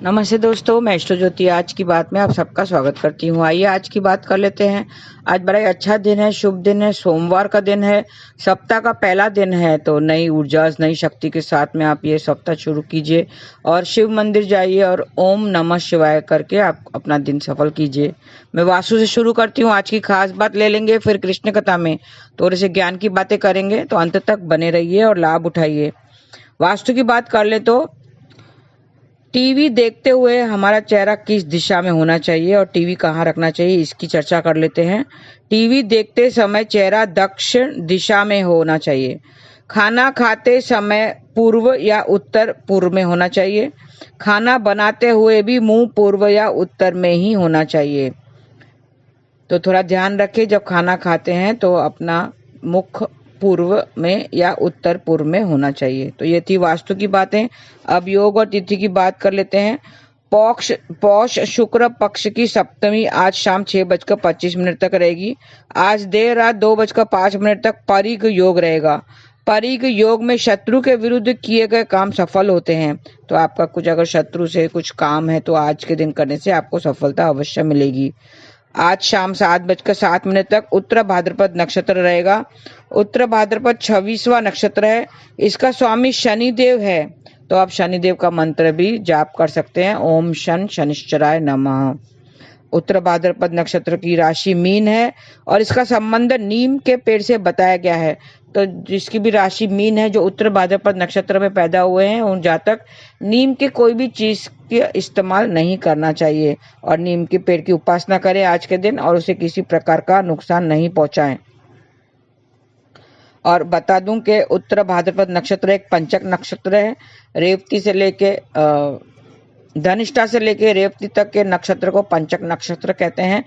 नमस्ते दोस्तों, मैं एस्ट्रो ज्योति आज की बात में आप सबका स्वागत करती हूँ। आइए आज की बात कर लेते हैं। आज बड़ा ही अच्छा दिन है, शुभ दिन है, सोमवार का दिन है, सप्ताह का पहला दिन है। तो नई ऊर्जा, नई शक्ति के साथ में आप ये सप्ताह शुरू कीजिए और शिव मंदिर जाइए और ओम नमः शिवाय करके आप अपना दिन सफल कीजिए। मैं वास्तु से शुरू करती हूँ। आज की खास बात ले लेंगे, फिर कृष्ण कथा में थोड़े से ज्ञान की बातें करेंगे। तो अंत तक बने रहिए और लाभ उठाइए। वास्तु की बात कर ले तो टीवी देखते हुए हमारा चेहरा किस दिशा में होना चाहिए और टीवी कहाँ रखना चाहिए, इसकी चर्चा कर लेते हैं। टीवी देखते समय चेहरा दक्षिण दिशा में होना चाहिए। खाना खाते समय पूर्व या उत्तर पूर्व में होना चाहिए। खाना बनाते हुए भी मुंह पूर्व या उत्तर में ही होना चाहिए। तो थोड़ा ध्यान रखें, जब खाना खाते हैं तो अपना मुख पूर्व में या उत्तर पूर्व में होना चाहिए। तो ये थी वास्तु की बातें। अब योग और तिथि की बात कर लेते हैं। पौष शुक्ल पक्ष की सप्तमी आज शाम 6:25 तक रहेगी। आज देर रात 2:05 तक परिग योग रहेगा। परिग योग में शत्रु के विरुद्ध किए गए काम सफल होते हैं। तो आपका कुछ अगर शत्रु से कुछ काम है तो आज के दिन करने से आपको सफलता अवश्य मिलेगी। आज शाम 7:07 तक उत्तर भाद्रपद नक्षत्र रहेगा। उत्तर भाद्रपद 26वां नक्षत्र है। इसका स्वामी शनिदेव है। तो आप शनिदेव का मंत्र भी जाप कर सकते हैं, ओम शनिश्चराय नमः। उत्तर भाद्रपद नक्षत्र की राशि मीन है और इसका संबंध नीम के पेड़ से बताया गया है। तो जिसकी भी राशि मीन है, जो उत्तर भाद्रपद नक्षत्र में पैदा हुए हैं, उन जातक नीम के कोई भी चीज के इस्तेमाल नहीं करना चाहिए और नीम के पेड़ की उपासना करें आज के दिन और उसे किसी प्रकार का नुकसान नहीं पहुंचाएं। और बता दूं कि उत्तर भाद्रपद नक्षत्र एक पंचक नक्षत्र है। रेवती से लेके धनिष्ठा से लेके रेवती तक के नक्षत्र को पंचक नक्षत्र कहते हैं।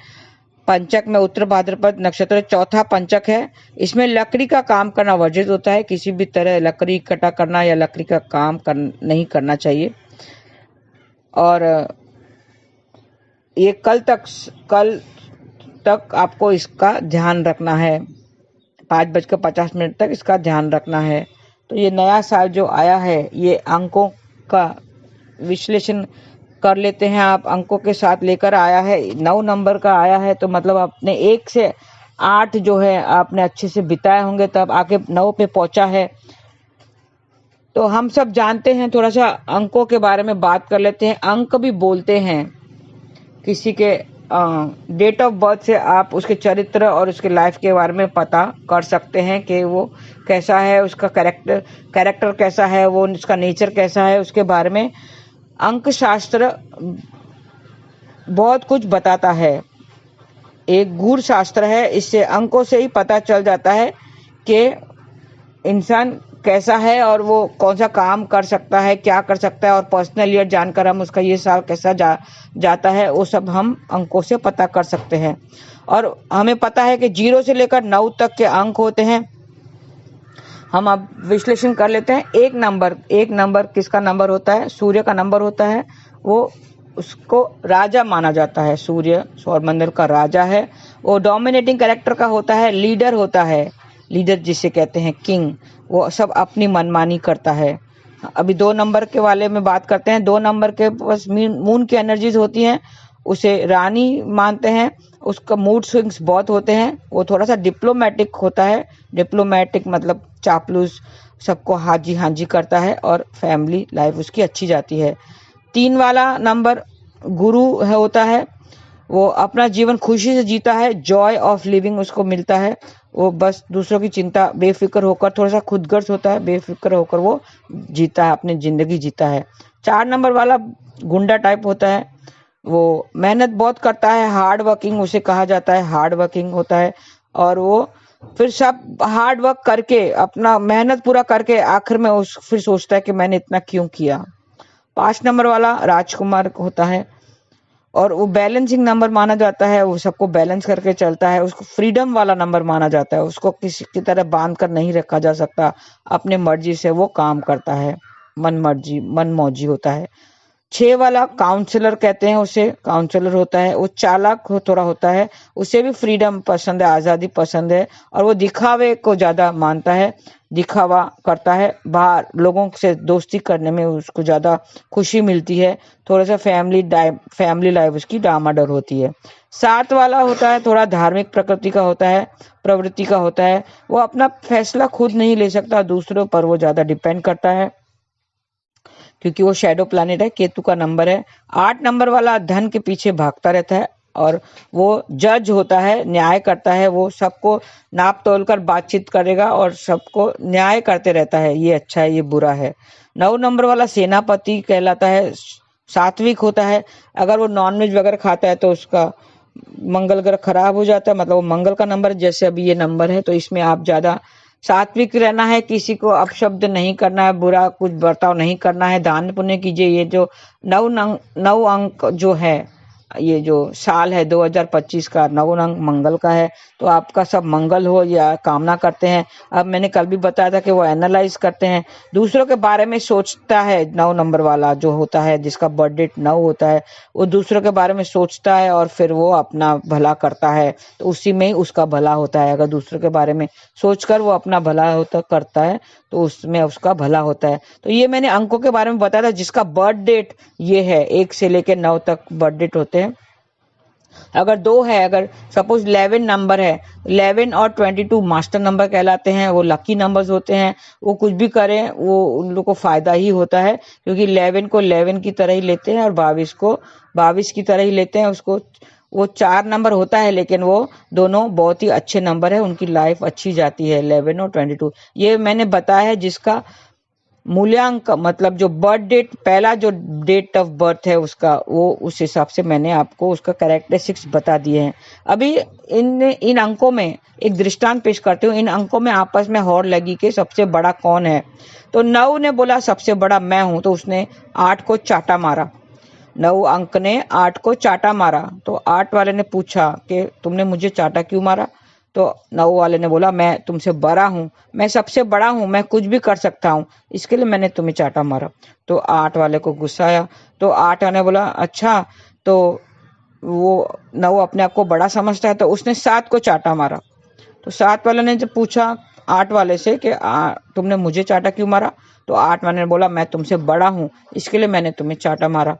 पंचक में उत्तर भाद्रपद नक्षत्र चौथा पंचक है। इसमें लकड़ी का काम करना वर्जित होता है। किसी भी तरह लकड़ी इकट्ठा करना या लकड़ी का काम नहीं करना चाहिए। और ये कल तक आपको इसका ध्यान रखना है। 5:50 तक इसका ध्यान रखना है। तो ये नया साल जो आया है, ये अंकों का विश्लेषण कर लेते हैं। आप अंकों के साथ लेकर आया है, 9 नंबर का आया है। तो मतलब आपने 1 से 8 जो है आपने अच्छे से बिताए होंगे, तब आके 9 पे पहुंचा है। तो हम सब जानते हैं, थोड़ा सा अंकों के बारे में बात कर लेते हैं। अंक भी बोलते हैं। किसी के डेट ऑफ बर्थ से आप उसके चरित्र और उसके लाइफ के बारे में पता कर सकते हैं कि वो कैसा है, उसका कैरेक्टर कैसा है, वो उसका नेचर कैसा है, उसके बारे में अंक शास्त्र बहुत कुछ बताता है। एक गूढ़ शास्त्र है। इससे अंकों से ही पता चल जाता है कि इंसान कैसा है और वो कौन सा काम कर सकता है, क्या कर सकता है, और पर्सनल ईयर जानकर हम उसका ये साल कैसा जाता है, वो सब हम अंकों से पता कर सकते हैं। और हमें पता है कि 0 से लेकर 9 तक के अंक होते हैं। हम अब विश्लेषण कर लेते हैं। एक नंबर किसका नंबर होता है? सूर्य का नंबर होता है। वो उसको राजा माना जाता है। सूर्य सौरमंडल का राजा है। वो डोमिनेटिंग कैरेक्टर का होता है, लीडर होता है। लीडर जिसे कहते हैं किंग। वो सब अपनी मनमानी करता है। अभी 2 नंबर के वाले में बात करते हैं। 2 नंबर के पास मून की एनर्जीज होती हैं। उसे रानी मानते हैं। उसका मूड स्विंग्स बहुत होते हैं। वो थोड़ा सा डिप्लोमेटिक होता है। डिप्लोमेटिक मतलब चापलूस, सबको हाजी हाजी करता है और फैमिली लाइफ उसकी अच्छी जाती है। 3 वाला नंबर गुरु होता है। वो अपना जीवन खुशी से जीता है। जॉय ऑफ लिविंग उसको मिलता है। वो बस दूसरों की चिंता, बेफिक्र होकर, थोड़ा सा खुदगर्ज होता है, बेफिक्र होकर वो जीता है, अपनी जिंदगी जीता है। 4 नंबर वाला गुंडा टाइप होता है। वो मेहनत बहुत करता है, हार्ड वर्किंग उसे कहा जाता है, हार्ड वर्किंग होता है। और वो फिर सब हार्ड वर्क करके, अपना मेहनत पूरा करके आखिर में फिर सोचता है कि मैंने इतना क्यों किया। 5 नंबर वाला राजकुमार होता है और वो बैलेंसिंग नंबर माना जाता है। वो सबको बैलेंस करके चलता है। उसको फ्रीडम वाला नंबर माना जाता है। उसको किसी की तरह बांध कर नहीं रखा जा सकता। अपने मर्जी से वो काम करता है, मनमौजी होता है। 6 वाला काउंसलर कहते हैं उसे, काउंसलर होता है। वो चालाक थोड़ा होता है। उसे भी फ्रीडम पसंद है, आजादी पसंद है और वो दिखावे को ज्यादा मानता है। दिखावा करता है, बाहर लोगों से दोस्ती करने में उसको ज़्यादा खुशी मिलती है, थोड़ा सा फैमिली लाइफ उसकी डामाडोल होती है। 7 वाला होता है थोड़ा धार्मिक प्रकृति का होता है, प्रवृत्ति का होता है, वो अपना फैसला खुद नहीं ले सकता, दूसरों पर वो ज़्यादा डिपेंड करता है क्योंकि वो शैडो प्लैनेट है, केतु का नंबर है। 8 नंबर वाला धन के पीछे भागता रहता है और वो जज होता है, न्याय करता है, वो सबको नाप तोल कर बातचीत करेगा और सबको न्याय करते रहता है, ये अच्छा है ये बुरा है। 9 नंबर वाला सेनापति कहलाता है, सात्विक होता है। अगर वो नॉनवेज वगैरह खाता है तो उसका मंगल ग्रह खराब हो जाता है, मतलब वो मंगल का नंबर जैसे अभी ये नंबर है, तो इसमें आप ज्यादा सात्विक रहना है, किसी को अपशब्द नहीं करना है, बुरा कुछ बर्ताव नहीं करना है, दान पुण्य कीजिए। ये जो 9 अंक जो है, ये जो साल है 2025 का 9 अंक मंगल का है, तो आपका सब मंगल हो या कामना करते हैं। अब मैंने कल भी बताया था कि वो एनालाइज करते हैं, दूसरों के बारे में सोचता है। 9 नंबर वाला जो होता है, जिसका बर्थ डेट 9 होता है, वो दूसरों के बारे में सोचता है और फिर वो अपना भला करता है, तो उसी में ही उसका भला होता है। अगर दूसरों के बारे में सोचकर वो अपना भला होता करता है तो उसमें उसका भला होता है। तो ये मैंने अंकों के बारे में बताया था, जिसका बर्थ डेट ये है 1 से लेकर 9 तक बर्थ डेट होते हैं। अगर 2 है, अगर सपोज 11 नंबर है, 11 और 22 मास्टर नंबर कहलाते हैं, वो लकी नंबर्स होते हैं। वो कुछ भी करें वो उन लोग को फायदा ही होता है, क्योंकि 11 को 11 की तरह ही लेते हैं और 22 को 22 की तरह ही लेते हैं। उसको वो 4 नंबर होता है, लेकिन वो दोनों बहुत ही अच्छे नंबर है, उनकी लाइफ अच्छी जाती है 11 और 22। ये मैंने बताया है, जिसका मूल्यांक मतलब जो बर्थ डेट, पहला जो डेट ऑफ बर्थ है उसका, वो उस हिसाब से मैंने आपको उसका कैरेक्टरिस्टिक्स बता दिए हैं। अभी इन अंकों में एक दृष्टांत पेश करती हूँ। इन अंकों में आपस में होड़ लगी कि सबसे बड़ा कौन है। तो 9 ने बोला सबसे बड़ा मैं हूं, तो उसने 8 को चाटा मारा। 9 अंक ने 8 को चाटा मारा, तो 8 वाले ने पूछा कि तुमने मुझे चाटा क्यों मारा। तो 9 वाले ने बोला मैं तुमसे बड़ा हूं, मैं सबसे बड़ा हूं, मैं कुछ भी कर सकता हूं, इसके लिए मैंने तुम्हें चाटा मारा। तो 8 वाले को गुस्सा आया, तो 8 वाले ने बोला अच्छा, तो वो 9 अपने आप को बड़ा समझता है, तो उसने 7 को चाटा मारा। तो 7 वाले ने जब पूछा 8 वाले से कि तुमने मुझे चाटा क्यों मारा, तो 8 वाले ने बोला मैं तुमसे बड़ा हूं, इसके लिए मैंने तुम्हें चाटा मारा।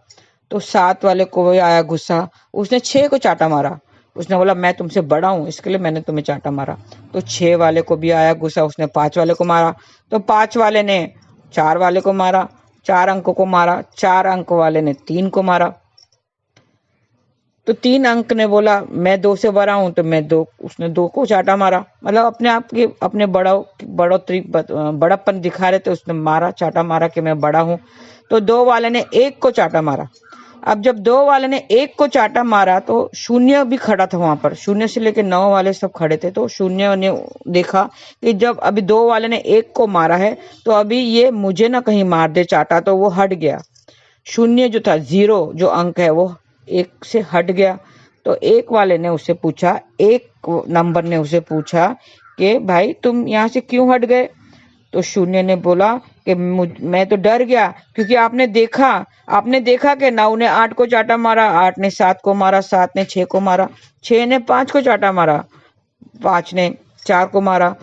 तो 7 वाले को भी आया गुस्सा, उसने 6 को चाटा मारा। उसने बोला मैं तुमसे बड़ा हूं, इसके लिए मैंने तुम्हें चाटा मारा। तो 6 वाले को भी आया गुस्सा, उसने 5 वाले को मारा। तो 5 वाले ने 4 वाले को मारा, 4 अंकों को मारा। 4 अंक वाले ने 3 को मारा। तो 3 अंक ने बोला मैं 2 से बड़ा हूं, तो मैं 2, उसने 2 को चाटा मारा। मतलब अपने आप के अपने बढ़ोतरी बड़प्पन दिखा रहे थे, उसने मारा, चाटा मारा कि मैं बड़ा हूं। तो 2 वाले ने 1 को चाटा मारा। अब जब 2 वाले ने 1 को चाटा मारा तो शून्य भी खड़ा था वहां पर, शून्य से लेकर 9 वाले सब खड़े थे। तो शून्य ने देखा कि जब अभी 2 वाले ने 1 को मारा है तो अभी ये मुझे ना कहीं मार दे चाटा, तो वो हट गया। शून्य जो था, 0 जो अंक है, वो 1 से हट गया। तो 1 वाले ने उससे पूछा, 1 नंबर ने उसे पूछा कि भाई तुम यहाँ से क्यों हट गए। तो शून्य ने बोला कि मैं तो डर गया, क्योंकि आपने देखा कि 9 ने 8 को चाटा मारा, 8 ने 7 को मारा, 7 ने 6 को मारा, 6 ने 5 को चाटा मारा, 5 ने 4 को मारा,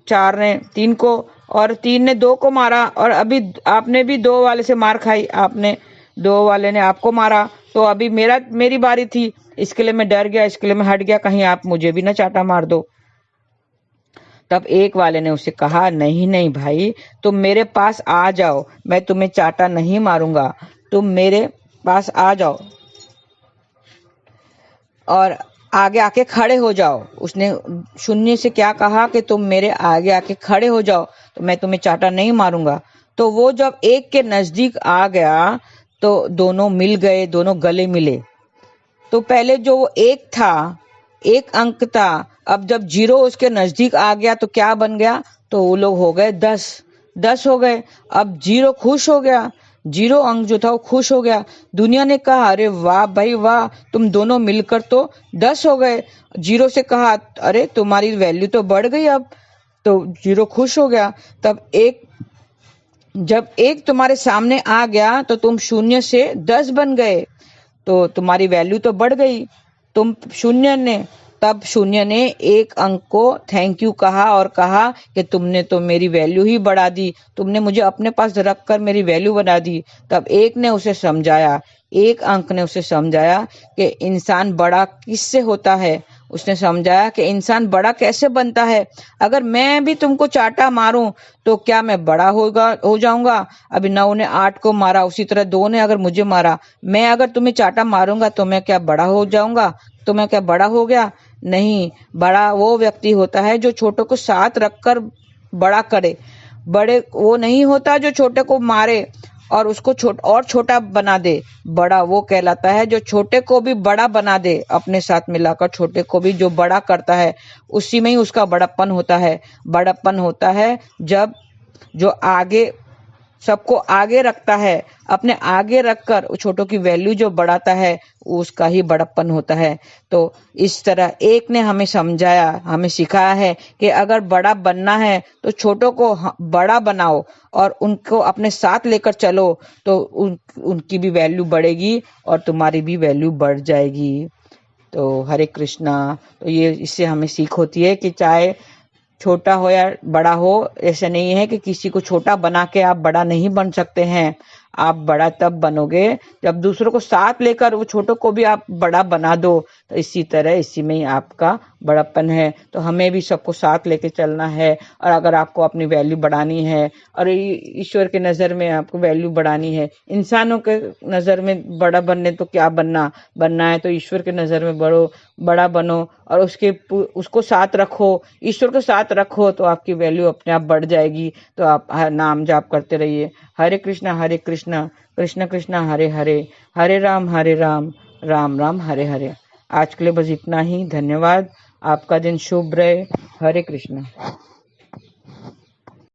4 ने 3 को, और 3 ने 2 को मारा। और अभी आपने भी 2 वाले से मार खाई, आपने 2 वाले ने आपको मारा। तो अभी मेरी बारी थी, इसके लिए मैं डर गया, इसके लिए मैं हट गया, कहीं आप मुझे भी ना चाटा मार दो। तब 1 वाले ने उसे कहा नहीं नहीं भाई, तुम मेरे पास आ जाओ, मैं तुम्हें चाटा नहीं मारूंगा, तुम मेरे पास आ जाओ और आगे आके खड़े हो जाओ। उसने शून्य से क्या कहा कि तुम मेरे आगे आके खड़े हो जाओ, तो मैं तुम्हें चाटा नहीं मारूंगा। तो वो जब 1 के नजदीक आ गया तो दोनों मिल गए, दोनों गले मिले। तो पहले जो 1 था, 1 अंक था, अब जब 0 उसके नजदीक आ गया तो क्या बन गया, तो वो लोग हो गए 10 हो गए। अब 0 खुश हो गया, 0 अंक जो था वो खुश हो गया। दुनिया ने कहा अरे वाह भाई वाह, तुम दोनों मिलकर तो 10 हो गए। 0 से कहा अरे तुम्हारी वैल्यू तो बढ़ गई अब, तो 0 खुश हो गया। तब जब 1 तुम्हारे सामने आ गया तो तुम 0 से 10 बन गए, तो तुम्हारी वैल्यू तो बढ़ गई। तुम 0 ने, तब शून्य ने एक अंक को थैंक यू कहा और कहा कि तुमने तो मेरी वैल्यू ही बढ़ा दी, तुमने मुझे अपने पास रखकर मेरी वैल्यू बना दी। तब एक ने उसे समझाया, एक अंक ने उसे समझाया कि इंसान बड़ा किससे होता है। उसने समझाया कि इंसान बड़ा कैसे बनता है। अगर मैं भी तुमको चाटा मारूं तो क्या मैं बड़ा हो जाऊंगा? अभी 9 ने 8 को मारा, उसी तरह 2 ने अगर मुझे मारा, मैं अगर तुम्हें चाटा मारूंगा तो मैं क्या बड़ा हो जाऊंगा? तो मैं क्या बड़ा हो गया? नहीं, बड़ा वो व्यक्ति होता है जो छोटों को साथ रखकर बड़ा करे। बड़े वो नहीं होता जो छोटे को मारे और उसको छोटा बना दे। बड़ा वो कहलाता है जो छोटे को भी बड़ा बना दे, अपने साथ मिलाकर छोटे को भी जो बड़ा करता है, उसी में ही उसका बड़प्पन होता है। बड़प्पन होता है जब जो आगे सबको आगे रखता है, अपने आगे रखकर छोटों की वैल्यू जो बढ़ाता है, उसका ही बड़प्पन होता है। तो इस तरह एक ने हमें समझाया, हमें सिखाया है कि अगर बड़ा बनना है तो छोटों को बड़ा बनाओ और उनको अपने साथ लेकर चलो, तो उनकी भी वैल्यू बढ़ेगी और तुम्हारी भी वैल्यू बढ़ जाएगी। तो हरे कृष्णा। तो ये इससे हमें सीख होती है कि चाहे छोटा हो या बड़ा हो, ऐसा नहीं है कि किसी को छोटा बना के आप बड़ा नहीं बन सकते हैं। आप बड़ा तब बनोगे जब दूसरों को साथ लेकर वो छोटों को भी आप बड़ा बना दो। तो इसी तरह इसी में ही आपका बड़प्पन है। तो हमें भी सबको साथ लेके चलना है। और अगर आपको अपनी वैल्यू बढ़ानी है और ईश्वर के नज़र में आपको वैल्यू बढ़ानी है, इंसानों के नज़र में बड़ा बनने तो क्या बनना है तो ईश्वर के नज़र में बड़ा बनो और उसको साथ रखो, ईश्वर को साथ रखो, तो आपकी वैल्यू अपने आप बढ़ जाएगी। तो आप नाम जाप करते रहिए, हरे कृष्णा कृष्ण कृष्ण हरे हरे, हरे राम राम राम हरे हरे। आज के लिए बस इतना ही। धन्यवाद। आपका दिन शुभ रहे। हरे कृष्णा।